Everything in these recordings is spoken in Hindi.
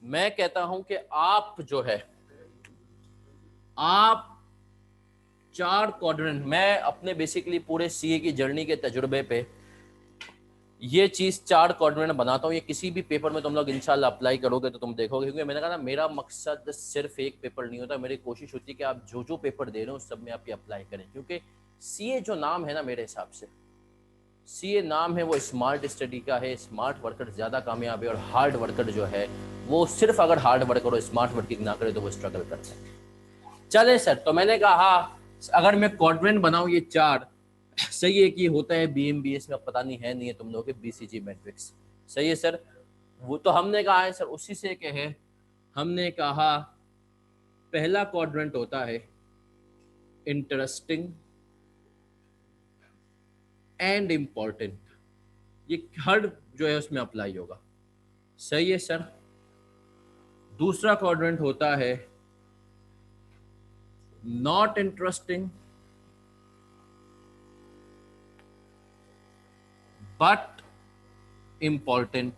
मैं कहता हूं कि आप जो है, आप चार क्वाड्रेंट, मैं अपने बेसिकली पूरे सीए की जर्नी के तजुर्बे पे ये चीज चार क्वाड्रेंट बनाता हूँ। ये किसी भी पेपर में तुम लोग इंशाल्लाह अप्लाई करोगे तो तुम देखोगे, क्योंकि मैंने कहा ना मेरा मकसद सिर्फ एक पेपर नहीं होता, मेरी कोशिश होती है कि आप जो जो पेपर दे रहे हो सब में आप ये अप्लाई करें। क्योंकि सीए जो नाम है ना, मेरे हिसाब से सीए नाम है वो स्मार्ट स्टडी का है। स्मार्ट वर्कर ज़्यादा कामयाब है, और हार्ड वर्कर जो है वो सिर्फ अगर हार्ड वर्कर और स्मार्ट वर्किंग ना करे तो वो स्ट्रगल करते हैं। चले सर, तो मैंने कहा अगर मैं क्वाड्रेंट बनाऊं ये चार, सही है कि होता है बीएमबीएस में, पता नहीं है नहीं है तुम लोगों के बीसीजी मैट्रिक्स, सही है सर। वो तो हमने कहा है सर, उसी से कहे हमने कहा पहला क्वाड्रेंट होता है इंटरेस्टिंग एंड इम्पोर्टेंट। ये हर जो है उसमें अप्लाई होगा, सही है सर। दूसरा क्वाड्रेंट होता है नॉट इंटरेस्टिंग बट इम्पोर्टेंट।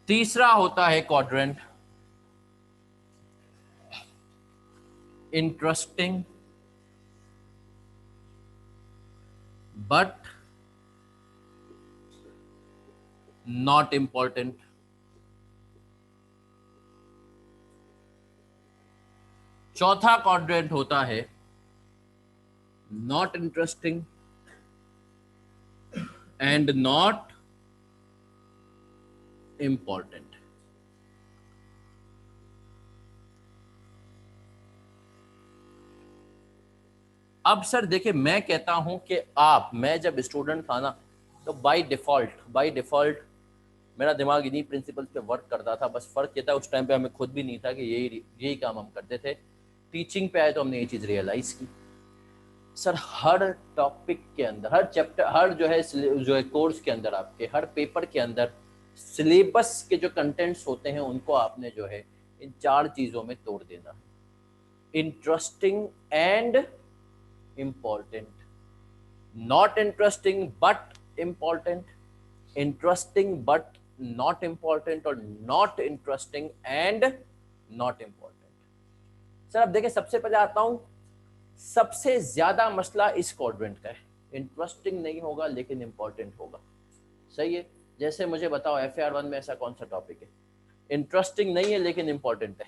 तीसरा होता है quadrant interesting but not important. चौथा क्वाड्रेंट होता है not interesting and not important. अब सर देखिए, मैं कहता हूं कि आप, मैं जब स्टूडेंट था ना तो बाय डिफॉल्ट मेरा दिमाग इन्हीं प्रिंसिपल्स पे वर्क करता था। बस फर्क ये था उस टाइम पे हमें खुद भी नहीं था कि यही काम हम करते थे। टीचिंग पे आए तो हमने ये चीज़ रियलाइज की सर, हर टॉपिक के अंदर, हर चैप्टर, हर जो है कोर्स के अंदर, आपके हर पेपर के अंदर सिलेबस के जो कंटेंट्स होते हैं उनको आपने जो है इन चार चीज़ों में तोड़ देना है। Interesting and important, not interesting but important, interesting but not important, और not interesting and not important. Sir अब देखिए, सबसे पहले आता हूं, सबसे ज्यादा मसला इस क्वाड्रेंट का है। इंटरेस्टिंग नहीं होगा लेकिन इंपॉर्टेंट होगा, सही है। जैसे मुझे बताओ FAR 1 में ऐसा कौन सा टॉपिक है इंटरेस्टिंग नहीं है लेकिन इंपॉर्टेंट है?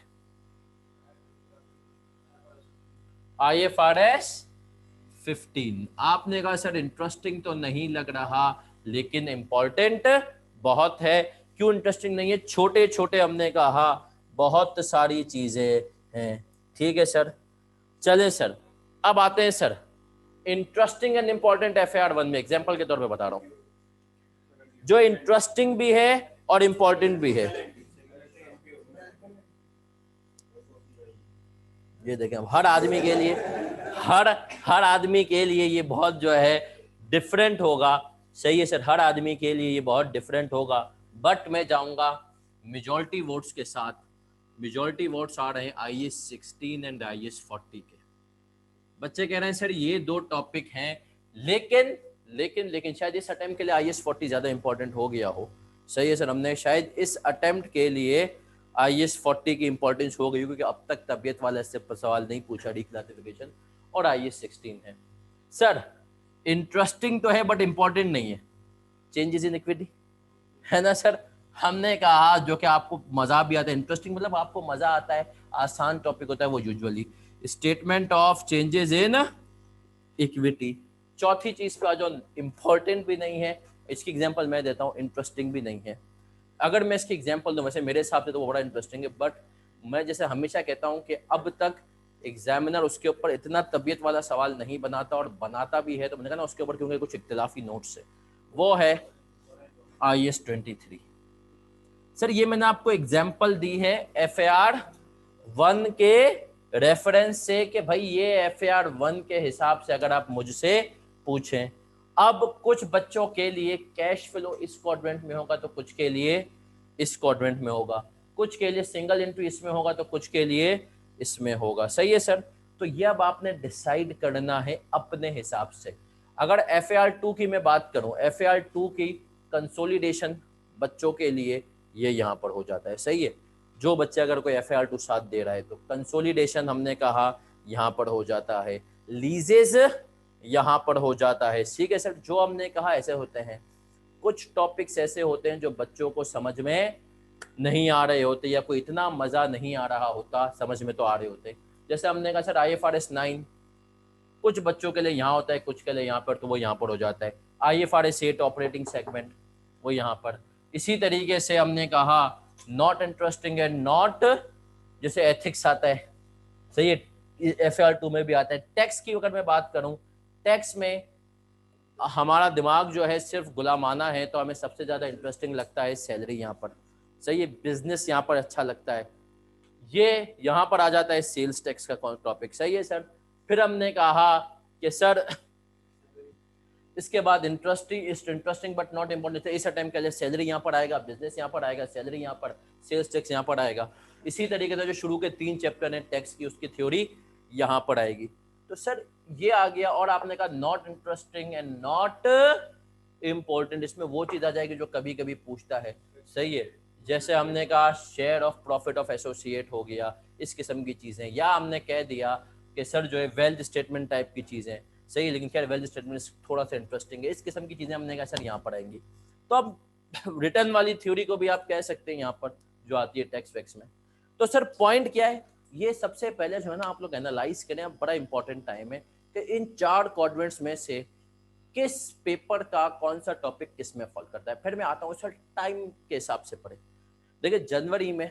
IFRS 15। आपने कहा सर इंटरेस्टिंग तो नहीं लग रहा लेकिन इंपॉर्टेंट बहुत है। क्यों इंटरेस्टिंग नहीं है? छोटे छोटे हमने कहा बहुत सारी चीजें हैं, ठीक है सर। चले सर, अब आते हैं sir interesting and important FAR 1 में। एग्जाम्पल के तौर पे बता रहा हूं, जो इंटरेस्टिंग भी है और इंपॉर्टेंट भी है। ये देखें, अब हर आदमी के लिए, हर हर आदमी के लिए ये बहुत जो है डिफरेंट होगा, सही है सर। हर आदमी के लिए ये बहुत डिफरेंट होगा, बट मैं जाऊंगा मेजॉरिटी वोट्स के साथ। मेजॉरिटी वोट्स आ रहे हैं IAS 16 एंड IAS 40 के। बच्चे कह रहे हैं सर ये दो टॉपिक हैं, लेकिन लेकिन लेकिन शायद इस अटेम्प्ट के लिए IAS 40 ज़्यादा इंपॉर्टेंट हो गया हो, सही है सर। हमने शायद इस अटेम्प्ट के लिए IAS 40 की इंपॉर्टेंस हो गई, क्योंकि अब तक तबीयत वाला इससे सवाल नहीं पूछा, डिक्लासिफिकेशन और IAS 16 है। सर इंटरेस्टिंग तो है बट इंपॉर्टेंट नहीं है, चेंजेस इन इक्विटी, है ना सर। हमने कहा जो कि आपको मजा भी आता है, इंटरेस्टिंग मतलब आपको मजा आता है, आसान टॉपिक होता है वो usually statement of changes in equity. चौथी चीज का जो इंपॉर्टेंट भी नहीं है, इसकी एग्जांपल मैं देता हूँ, इंटरेस्टिंग भी नहीं है। अगर मैं इसकी एग्जांपल दूं, वैसे मेरे हिसाब से तो वो बड़ा इंटरेस्टिंग है, बट मैं जैसे हमेशा कहता हूँ कि अब तक एग्जामिनर उसके ऊपर इतना तबीयत वाला सवाल नहीं बनाता, और बनाता भी है तो मैंने कहा ना उसके ऊपर क्योंकि कुछ इख्तिलाफी नोट्स है, वो है IAS 23। सर ये मैंने आपको एग्जाम्पल दी है FAR 1 के रेफरेंस से कि भाई ये FAR 1 के हिसाब से अगर आप मुझसे पूछें। अब कुछ बच्चों के लिए कैश फ्लो इस क्वाड्रेंट में होगा तो कुछ के लिए इस क्वाड्रेंट में होगा, कुछ के लिए सिंगल एंट्री इसमें होगा तो कुछ के लिए इसमें होगा, सही है सर। तो ये अब आपने डिसाइड करना है अपने हिसाब से। अगर FAR 2 की मैं बात करूं, FAR 2 की कंसोलिडेशन बच्चों के लिए ये यहाँ पर हो जाता है। सही है, जो बच्चे अगर कोई FAR2 साथ दे रहा है तो कंसोलिडेशन हमने कहा यहाँ पर हो जाता है, लीजेस यहाँ पर हो जाता है। ठीक है सर, जो हमने कहा ऐसे होते हैं, कुछ टॉपिक्स ऐसे होते हैं जो बच्चों को समझ में नहीं आ रहे होते या कोई इतना मजा नहीं आ रहा होता, समझ में तो आ रहे होते। जैसे हमने कहा सर IFRS 9 कुछ बच्चों के लिए यहाँ होता है, कुछ के लिए यहाँ पर, तो वो यहाँ पर हो जाता है। IFRS 8 ऑपरेटिंग सेगमेंट, वो यहाँ पर। इसी तरीके से हमने कहा नॉट इंटरेस्टिंग एंड नॉट, जैसे एथिक्स आता है, सही है, FAR2 में भी आता है। टैक्स की अगर मैं बात करूं, टैक्स में हमारा दिमाग जो है सिर्फ गुलामाना है, तो हमें सबसे ज्यादा इंटरेस्टिंग लगता है सैलरी यहाँ पर। सही है, बिजनेस यहाँ पर अच्छा लगता है। ये यहाँ पर आ जाता है सेल्स टैक्स का टॉपिक। सही है सर। फिर हमने कहा कि सर इसके बाद इंटरेस्टिंग बट नॉट इम्पोर्टेंट, इस अटेम्प्ट के लिए सैलरी यहाँ पर आएगा, बिजनेस यहाँ पर आएगा, सैलरी यहाँ पर, सेल्स टैक्स यहाँ पर आएगा। इसी तरीके से जो शुरू के 3 चैप्टर हैं टैक्स की, उसकी थ्योरी यहाँ पर आएगी। तो सर ये आ गया। और आपने कहा not interesting and not important, इसमें वो चीज आ जाएगी जो कभी कभी पूछता है। सही है, जैसे हमने कहा share of profit of associate हो गया, इस किस्म की चीजें, या हमने कह दिया कि सर जो है वेल्थ स्टेटमेंट टाइप की चीजें। सही है, लेकिन खैर वेल्थ स्टेटमेंट थोड़ा सा इंटरेस्टिंग है, इस किस्म की चीजें हमने कहा सर यहाँ पर आएंगी। तो अब रिटर्न वाली थ्योरी को भी आप कह सकते हैं यहाँ पर जो आती है टैक्स वैक्स में। तो सर पॉइंट क्या है, ये सबसे पहले जो है ना आप लोग एनालाइज करें, बड़ा इंपॉर्टेंट टाइम है कि इन 4 क्वाड्रेंट्स में से किस पेपर का कौन सा टॉपिक किस में फॉल करता है। फिर मैं आता हूँ सर टाइम के हिसाब से पढ़े। देखिए जनवरी में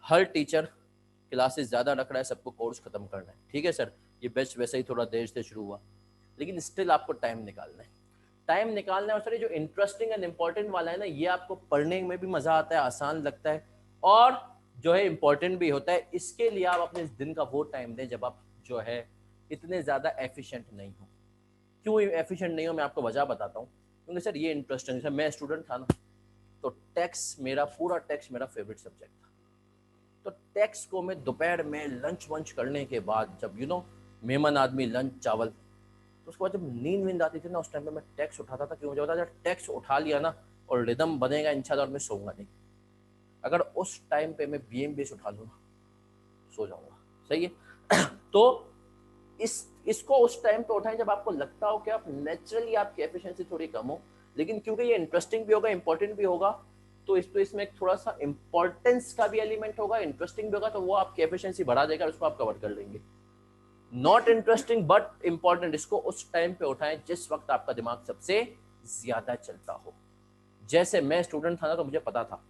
हर टीचर क्लासेस ज्यादा रख रहा है, सबको कोर्स खत्म करना है, ठीक है सर, ये बैच वैसे ही थोड़ा देर से शुरू हुआ, लेकिन स्टिल आपको टाइम निकालना है, टाइम निकालना है। और सर ये जो इंटरेस्टिंग एंड इम्पोर्टेंट वाला है ना, ये आपको पढ़ने में भी मजा आता है, आसान लगता है और जो है इम्पोर्टेंट भी होता है। इसके लिए आप अपने दिन का वो टाइम दें जब आप जो है इतने ज्यादा एफिशिएंट नहीं हो। क्यों एफिशिएंट नहीं हो, मैं आपको वजह बताता हूँ। क्योंकि सर ये इंटरेस्टिंग है, मैं स्टूडेंट था ना, तो टैक्स मेरा पूरा टैक्स मेरा फेवरेट सब्जेक्ट था। तो टैक्स को मैं दोपहर में लंच वंच करने के बाद, जब मेहमान आदमी लंच चावल, तो उसके बाद जब नींद वींद आती थी ना, उस टाइम पे मैं टैक्स उठाता था। क्यों मुझे पता था टैक्स उठा लिया ना और रिदम बनेगा इंशाल्लाह और मैं सोऊंगा नहीं। अगर उस टाइम पे मैं BMBS उठा लूँ ना, सो जाऊंगा। सही है। तो इसको उस टाइम पे उठाएं जब आपको लगता हो कि आप नेचुरली आपकी एफिशिएंसी थोड़ी कम हो, लेकिन क्योंकि ये इंटरेस्टिंग भी होगा, इंपॉर्टेंट भी होगा, तो इसमें थोड़ा सा इंपॉर्टेंस का भी एलिमेंट होगा, इंटरेस्टिंग भी होगा, तो वो आपकी एफिशिएंसी बढ़ा देगा, उसको आप कवर कर लेंगे। नॉट इंटरेस्टिंग बट इंपॉर्टेंट, इसको उस टाइम पे उठाएं जिस वक्त आपका दिमाग सबसे ज्यादा चलता हो। जैसे मैं स्टूडेंट था ना, तो मुझे पता था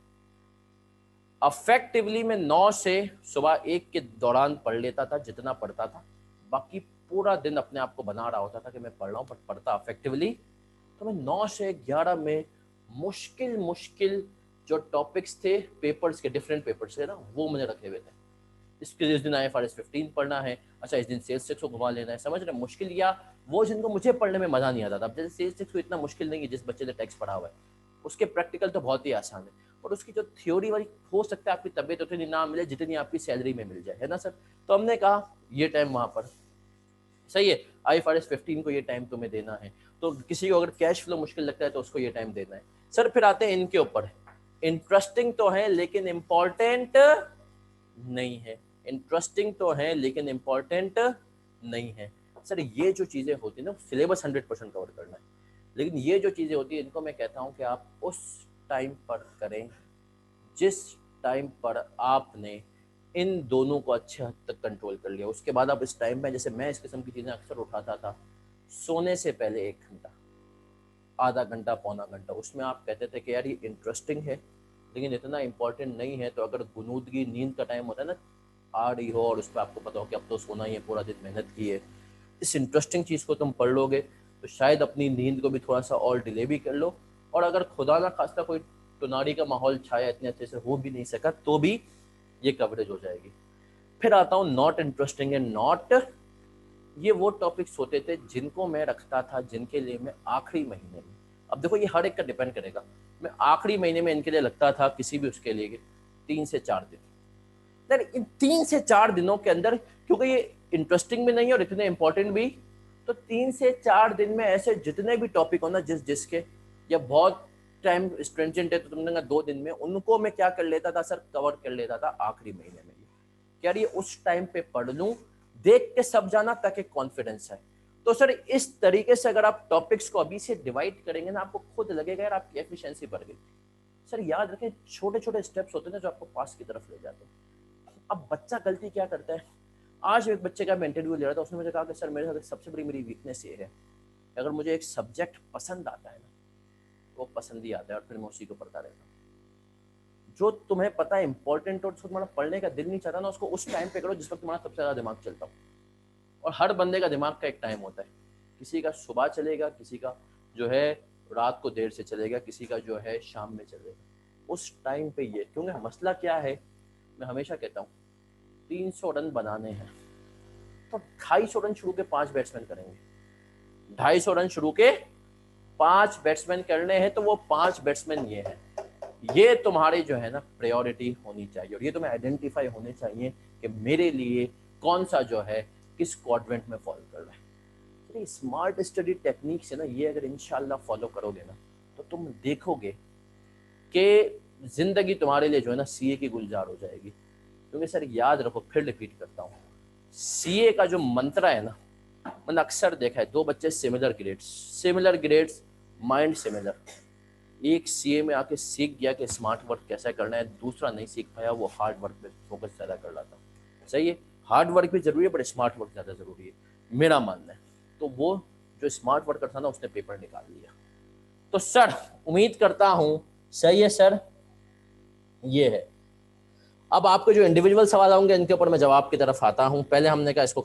अफेक्टिवली मैं 9 से सुबह 1 के दौरान पढ़ लेता था जितना पढ़ता था, बाकी पूरा दिन अपने आप को बना रहा होता था कि मैं पढ़ रहा हूँ, बट पढ़ता अफेक्टिवली। तो मैं 9 से 11 में मुश्किल जो टॉपिक्स थे, पेपर्स के डिफरेंट पेपर्स थे ना, वो मैंने रखे हुए थे। इस दिन IFRS 15 पढ़ना है, अच्छा इस दिन सेल्स टैक्स को घुमा लेना है, समझ रहे, मुश्किल, या वो जिनको मुझे पढ़ने में मजा नहीं आता था। अब जैसे सेल्स टैक्स को इतना मुश्किल नहीं है, जिस बच्चे ने टैक्स पढ़ा हुआ है उसके प्रैक्टिकल तो बहुत ही आसान है, और उसकी जो थ्योरी वाली हो सकता है आपकी तबीयत उतनी ना मिले जितनी आपकी सैलरी में मिल जाए, है ना सर। तो हमने कहा ये टाइम वहां पर सही है, IFRS 15 को ये टाइम तुम्हें देना है। तो किसी को अगर कैश फ्लो मुश्किल लगता है तो उसको ये टाइम देना है। सर फिर आते हैं इनके ऊपर, इंटरेस्टिंग तो है लेकिन इंपॉर्टेंट नहीं है, इंटरेस्टिंग तो है लेकिन इंपॉर्टेंट नहीं है। सर ये जो चीजें होती है ना, सिलेबस 100% कवर करना है, लेकिन ये जो चीजें होती है इनको मैं कहता हूं कि आप उस टाइम पर करें जिस टाइम पर आपने इन दोनों को अच्छे हद तक कंट्रोल कर लिया। उसके बाद आप इस टाइम में, जैसे मैं इस किस्म की चीजें अक्सर उठाता था, सोने से पहले 1 घंटा, आधा घंटा, पौना घंटा, उसमें आप कहते थे कि यार ये इंटरेस्टिंग है लेकिन इतना इंपॉर्टेंट नहीं है। तो अगर गुनूदगी नींद का टाइम होता है ना, आ रही हो और उस पर आपको पता हो कि अब तो सोना ही है, पूरा दिन मेहनत की है, इस इंटरेस्टिंग चीज़ को तुम पढ़ लोगे तो शायद अपनी नींद को भी थोड़ा सा और डिले भी कर लो। और अगर खुदा ना खास्ता कोई टुनारी का माहौल छाया, इतने अच्छे से हो भी नहीं सका, तो भी ये कवरेज हो जाएगी। फिर आता हूँ नॉट इंटरेस्टिंग एंड नॉट, ये वो टॉपिक्स होते थे जिनको मैं रखता था, जिनके लिए मैं आखिरी महीने में, अब देखो ये हर एक का डिपेंड करेगा, मैं आखिरी महीने में इनके लिए लगता था किसी भी उसके लिए 3 से 4 दिन। इन 3 से 4 दिनों के अंदर, क्योंकि ये इंटरेस्टिंग भी नहीं है और इतने इंपॉर्टेंट भी, तो 3 से 4 दिन में ऐसे जितने भी टॉपिक हो ना जिसके, या बहुत टाइम स्ट्रेंजेंट है तो तुमने कहा 2 दिन में, उनको मैं क्या कर लेता था सर, कवर कर लेता था आखिरी महीने में। क्या ये उस टाइम पे पढ़ लूं, देख के सब जाना ताकि कॉन्फिडेंस है। तो सर इस तरीके से अगर आप टॉपिक्स को अभी से डिवाइड करेंगे ना, आपको खुद लगेगा यार आपकी एफिशिएंसी बढ़ गई। सर याद रखें, छोटे छोटे स्टेप्स होते हैं ना जो आपको पास की तरफ ले जाते हैं। अब बच्चा गलती क्या करता है, आज एक बच्चे का मैं इंटरव्यू ले रहा था, उसने मुझे कहा कि सर मेरे साथ सबसे बड़ी मेरी वीकनेस ये है, अगर मुझे एक सब्जेक्ट पसंद आता है ना, वो पसंद ही आता है और फिर मैं उसी को पढ़ता रहता हूँ। जो तुम्हें पता है इंपॉर्टेंट और तुम्हारा पढ़ने का दिल नहीं चाहता ना, उसको उस टाइम पे करो जिस वक्त तुम्हारा सबसे ज्यादा दिमाग चलता हो। और हर बंदे का दिमाग का एक टाइम होता है, किसी का सुबह चलेगा, किसी का जो है रात को देर से चलेगा, किसी का जो है शाम में चलेगा। उस टाइम पे ये, क्योंकि मसला क्या है, मैं हमेशा कहता हूँ 300 रन बनाने हैं तो 250 रन शुरू के 5 बैट्समैन करेंगे, 250 रन शुरू के 5 बैट्समैन करने हैं, तो वो 5 बैट्समैन ये हैं। ये तुम्हारी जो है ना प्रायोरिटी होनी चाहिए, और ये तुम्हें आइडेंटिफाई होने चाहिए कि मेरे लिए कौन सा जो है किस क्वाड्रेंट में फॉलो कर रहा है। स्मार्ट स्टडी टेक्निक से ना ये अगर इंशाल्लाह फॉलो करोगे ना, तो तुम देखोगे कि जिंदगी तुम्हारे लिए जो है ना सीए की गुलजार हो जाएगी। क्योंकि सर याद रखो, फिर रिपीट करता हूँ, सीए का जो मंत्र है ना, मैंने अक्सर देखा है 2 बच्चे सिमिलर ग्रेड्स माइंड सिमिलर। एक सीए में आके सीख गया कि स्मार्ट वर्क कैसा करना है, दूसरा नहीं सीख पाया, वो हार्ड वर्क पे फोकस ज़्यादा कर रहा था। सही है, हार्ड वर्क भी जरूरी है बट स्मार्ट वर्क ज़्यादा जरूरी है, मेरा मानना है। तो वो जो स्मार्ट वर्कर था ना, उसने पेपर निकाल लिया। तो सर उम्मीद करता हूँ सही है सर, ये है। अब आपके जो इंडिविजुअल सवाल होंगे इनके ऊपर मैं जवाब की तरफ आता हूँ। पहले हमने कहा इसको